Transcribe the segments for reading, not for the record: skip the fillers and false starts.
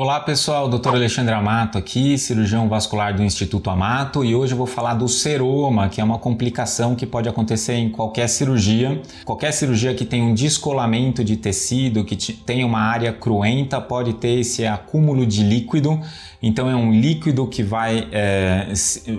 Olá pessoal, Dr. Alexandre Amato aqui, cirurgião vascular do Instituto Amato, e hoje eu vou falar do seroma, que é uma complicação que pode acontecer em qualquer cirurgia. Qualquer cirurgia que tenha um descolamento de tecido, que tenha uma área cruenta, pode ter esse acúmulo de líquido. Então é um líquido que vai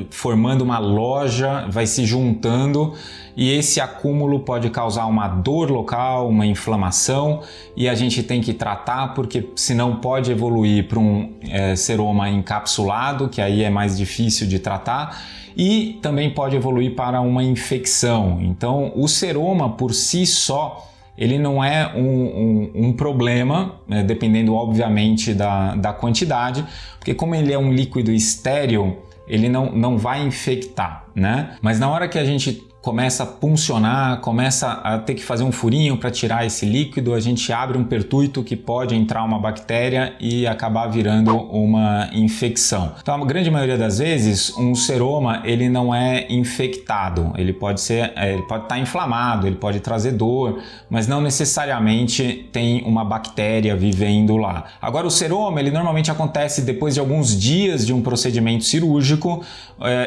formando uma loja, vai se juntando, e esse acúmulo pode causar uma dor local, uma inflamação, e a gente tem que tratar porque senão pode evoluir para um seroma encapsulado, que aí é mais difícil de tratar, e também pode evoluir para uma infecção. Então o seroma por si só ele não é um problema, dependendo obviamente da quantidade, porque como ele é um líquido estéril, ele não vai infectar, né? Mas na hora que a gente começa a puncionar, começa a ter que fazer um furinho para tirar esse líquido, a gente abre um pertuito que pode entrar uma bactéria e acabar virando uma infecção. Então a grande maioria das vezes um seroma ele não é infectado, ele pode estar inflamado, ele pode trazer dor, mas não necessariamente tem uma bactéria vivendo lá. Agora o seroma ele normalmente acontece depois de alguns dias de um procedimento cirúrgico.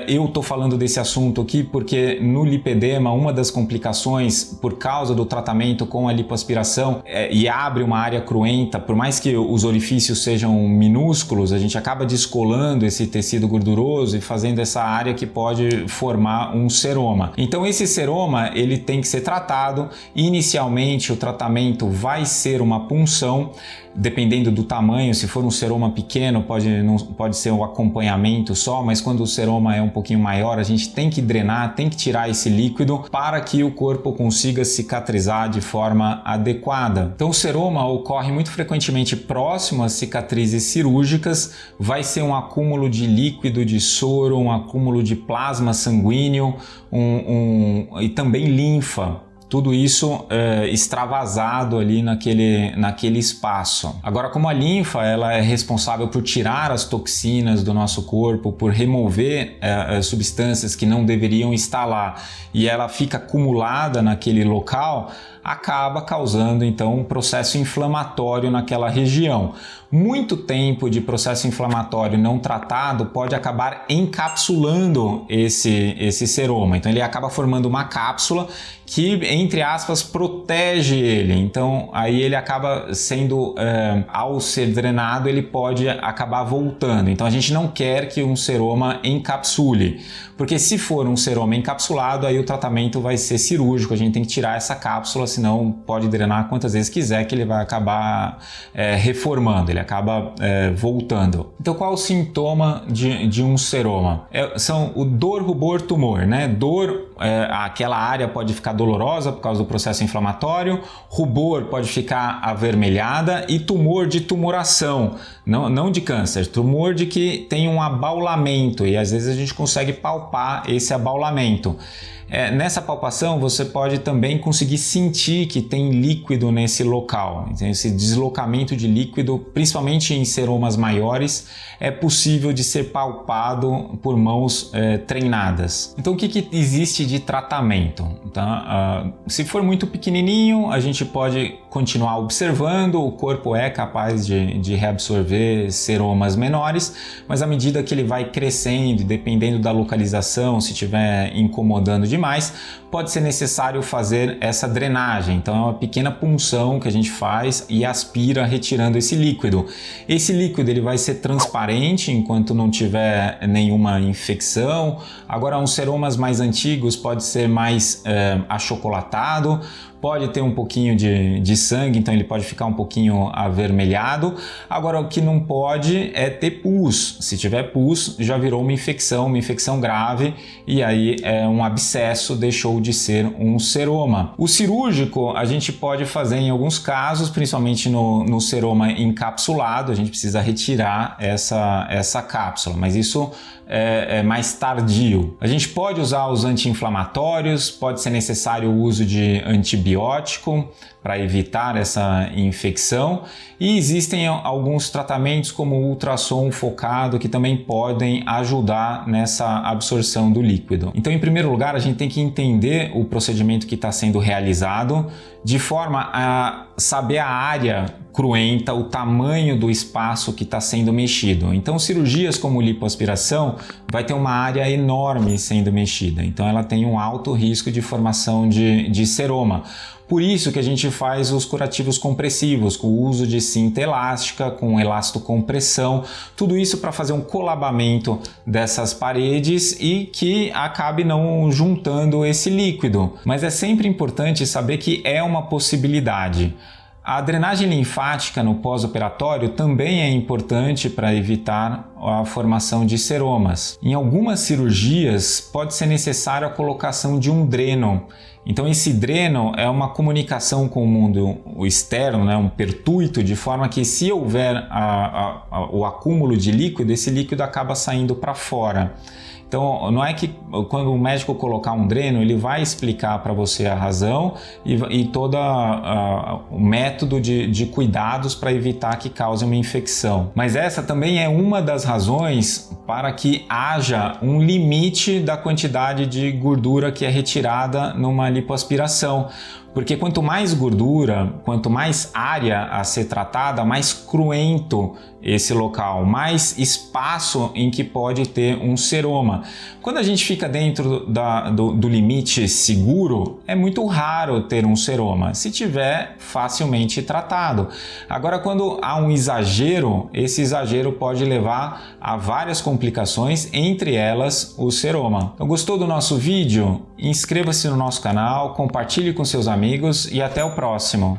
Eu estou falando desse assunto aqui porque no lipedema, uma das complicações por causa do tratamento com a lipoaspiração e abre uma área cruenta, por mais que os orifícios sejam minúsculos, a gente acaba descolando esse tecido gorduroso e fazendo essa área que pode formar um seroma. Então esse seroma ele tem que ser tratado. Inicialmente o tratamento vai ser uma punção, dependendo do tamanho. Se for um seroma pequeno pode ser um acompanhamento só, mas quando o seroma é um pouquinho maior, a gente tem que drenar, tem que tirar esse líquido para que o corpo consiga cicatrizar de forma adequada. Então o seroma ocorre muito frequentemente próximo às cicatrizes cirúrgicas, vai ser um acúmulo de líquido, de soro, um acúmulo de plasma sanguíneo e também linfa. Tudo isso extravasado ali naquele espaço. Agora, como a linfa ela é responsável por tirar as toxinas do nosso corpo, por remover substâncias que não deveriam estar lá, e ela fica acumulada naquele local, acaba causando então um processo inflamatório naquela região. Muito tempo de processo inflamatório não tratado pode acabar encapsulando esse seroma. Então ele acaba formando uma cápsula que, entre aspas, protege ele. Então aí ele acaba sendo, ao ser drenado, ele pode acabar voltando. Então a gente não quer que um seroma encapsule, porque se for um seroma encapsulado, aí o tratamento vai ser cirúrgico, a gente tem que tirar essa cápsula, senão pode drenar quantas vezes quiser que ele vai acabar reformando, ele acaba voltando. Então qual é o sintoma de um seroma? São o dor, rubor, tumor, né? Dor, aquela área pode ficar dolorosa por causa do processo inflamatório, rubor pode ficar avermelhada e tumor de tumoração, não de câncer, tumor de que tem um abaulamento, e às vezes a gente consegue palpar esse abaulamento. Nessa palpação você pode também conseguir sentir que tem líquido nesse local. Então, esse deslocamento de líquido, principalmente em seromas maiores, é possível de ser palpado por mãos treinadas. Então o que existe de tratamento? Então, se for muito pequenininho, a gente pode continuar observando, o corpo é capaz de reabsorver seromas menores, mas à medida que ele vai crescendo, dependendo da localização, se estiver incomodando demais, pode ser necessário fazer essa drenagem. Então é uma pequena punção que a gente faz e aspira retirando esse líquido. Esse líquido ele vai ser transparente enquanto não tiver nenhuma infecção. Agora uns seromas mais antigos pode ser mais achocolatado, pode ter um pouquinho de sangue, então ele pode ficar um pouquinho avermelhado. Agora o que não pode é ter pus. Se tiver pus, já virou uma infecção grave, e aí um abscesso deixou de ser um seroma. O cirúrgico a gente pode fazer em alguns casos, principalmente no seroma encapsulado, a gente precisa retirar essa cápsula, mas isso é mais tardio. A gente pode usar os anti-inflamatórios, pode ser necessário o uso de antibiótico, para evitar essa infecção, e existem alguns tratamentos como o ultrassom focado que também podem ajudar nessa absorção do líquido. Então, em primeiro lugar, a gente tem que entender o procedimento que está sendo realizado de forma a saber a área cruenta, o tamanho do espaço que está sendo mexido. Então, cirurgias como lipoaspiração vai ter uma área enorme sendo mexida, então ela tem um alto risco de formação de seroma. Por isso que a gente faz os curativos compressivos, com o uso de cinta elástica, com elastocompressão, tudo isso para fazer um colabamento dessas paredes e que acabe não juntando esse líquido. Mas é sempre importante saber que é uma possibilidade. A drenagem linfática no pós-operatório também é importante para evitar a formação de seromas. Em algumas cirurgias pode ser necessária a colocação de um dreno. Então esse dreno é uma comunicação com o mundo externo, né? Um pertuito, de forma que se houver o acúmulo de líquido, esse líquido acaba saindo para fora. Então, não é que quando o médico colocar um dreno, ele vai explicar para você a razão e todo o método de cuidados para evitar que cause uma infecção. Mas essa também é uma das razões para que haja um limite da quantidade de gordura que é retirada numa lipoaspiração. Porque quanto mais gordura, quanto mais área a ser tratada, mais cruento esse local, mais espaço em que pode ter um seroma. Quando a gente fica dentro do limite seguro, é muito raro ter um seroma, se tiver facilmente tratado. Agora, quando há um exagero, esse exagero pode levar a várias complicações, entre elas o seroma. Então, gostou do nosso vídeo? Inscreva-se no nosso canal, compartilhe com seus amigos e até o próximo.